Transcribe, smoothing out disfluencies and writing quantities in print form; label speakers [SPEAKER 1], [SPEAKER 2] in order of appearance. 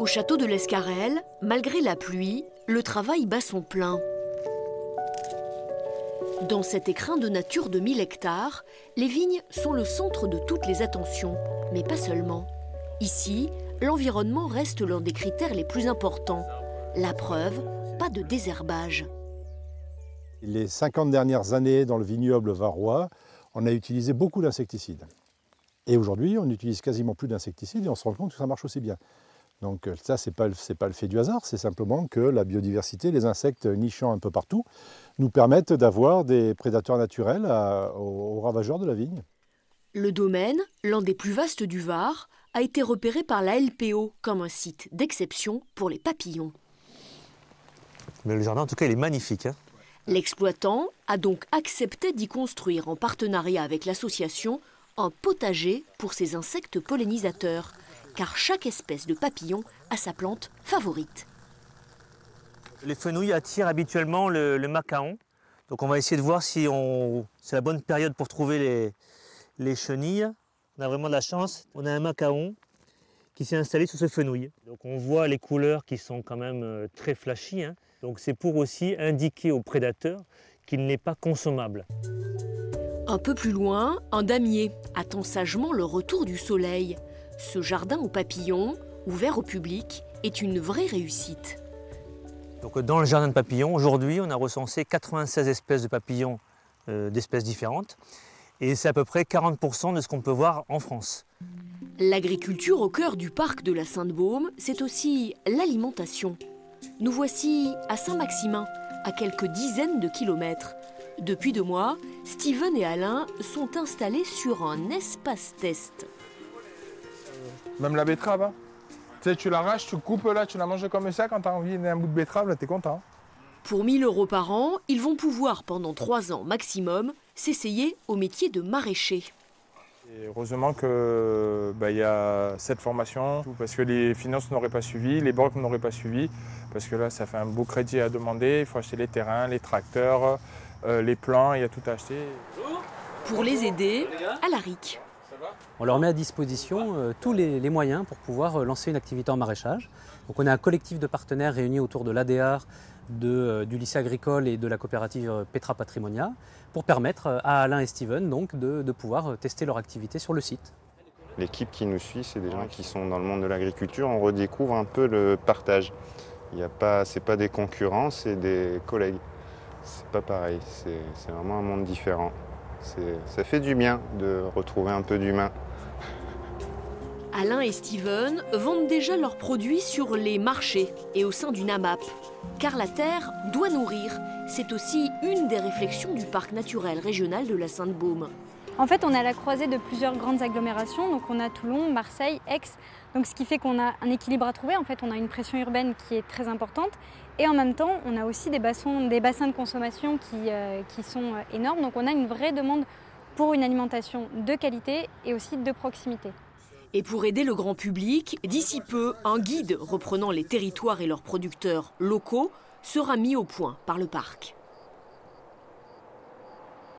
[SPEAKER 1] Au château de l'Escarel, malgré la pluie, le travail bat son plein. Dans cet écrin de nature de 1000 hectares, les vignes sont le centre de toutes les attentions, mais pas seulement. Ici, l'environnement reste l'un des critères les plus importants. La preuve, pas de désherbage.
[SPEAKER 2] Les 50 dernières années, dans le vignoble varois, on a utilisé beaucoup d'insecticides. Et aujourd'hui, on n'utilise quasiment plus d'insecticides et on se rend compte que ça marche aussi bien. Donc ça, c'est pas le fait du hasard, c'est simplement que la biodiversité, les insectes nichant un peu partout, nous permettent d'avoir des prédateurs naturels aux ravageurs de la vigne.
[SPEAKER 1] Le domaine, l'un des plus vastes du Var, a été repéré par la LPO comme un site d'exception pour les papillons.
[SPEAKER 3] Mais le jardin, en tout cas, il est magnifique, hein.
[SPEAKER 1] L'exploitant a donc accepté d'y construire en partenariat avec l'association un potager pour ses insectes pollinisateurs, car chaque espèce de papillon a sa plante favorite.
[SPEAKER 3] Les fenouils attirent habituellement le macaon. Donc on va essayer de voir si c'est la bonne période pour trouver les chenilles. On a vraiment de la chance. On a un macaon qui s'est installé sur ce fenouil. Donc on voit les couleurs qui sont quand même très flashy, hein. Donc c'est pour aussi indiquer aux prédateurs qu'il n'est pas consommable.
[SPEAKER 1] Un peu plus loin, un damier attend sagement le retour du soleil. Ce jardin aux papillons, ouvert au public, est une vraie réussite.
[SPEAKER 3] Donc dans le jardin de papillons, aujourd'hui, on a recensé 96 espèces de papillons d'espèces différentes. Et c'est à peu près 40% de ce qu'on peut voir en France.
[SPEAKER 1] L'agriculture au cœur du parc de la Sainte-Baume, c'est aussi l'alimentation. Nous voici à Saint-Maximin, à quelques dizaines de kilomètres. Depuis 2 mois, Steven et Alain sont installés sur un espace test.
[SPEAKER 4] Même la betterave, hein. Tu sais, tu l'arraches, tu coupes là, tu la manges comme ça, quand tu as envie d'un bout de betterave, là, t'es content.
[SPEAKER 1] Pour 1 000 € par an, ils vont pouvoir, pendant 3 ans maximum, s'essayer au métier de maraîcher.
[SPEAKER 4] Et heureusement qu'il y a cette formation, parce que les finances n'auraient pas suivi, les banques n'auraient pas suivi, parce que là, ça fait un beau crédit à demander, il faut acheter les terrains, les tracteurs, les plants, il y a tout à acheter.
[SPEAKER 1] Pour les aider, à la RIC.
[SPEAKER 5] On leur met à disposition tous les moyens pour pouvoir lancer une activité en maraîchage. Donc on a un collectif de partenaires réunis autour de l'ADR, du lycée agricole et de la coopérative Petra Patrimonia pour permettre à Alain et Steven donc, de pouvoir tester leur activité sur le site.
[SPEAKER 6] L'équipe qui nous suit, c'est des gens qui sont dans le monde de l'agriculture. On redécouvre un peu le partage. C'est pas des concurrents, c'est des collègues. C'est pas pareil, c'est vraiment un monde différent. Ça fait du bien de retrouver un peu d'humain.
[SPEAKER 1] Alain et Steven vendent déjà leurs produits sur les marchés et au sein d'une AMAP. Car la terre doit nourrir. C'est aussi une des réflexions du parc naturel régional de la Sainte-Baume.
[SPEAKER 7] En fait, on est à la croisée de plusieurs grandes agglomérations. Donc on a Toulon, Marseille, Aix. Donc ce qui fait qu'on a un équilibre à trouver. En fait, on a une pression urbaine qui est très importante. Et en même temps, on a aussi des bassins de consommation qui sont énormes. Donc on a une vraie demande pour une alimentation de qualité et aussi de proximité.
[SPEAKER 1] Et pour aider le grand public, d'ici peu, un guide reprenant les territoires et leurs producteurs locaux sera mis au point par le parc.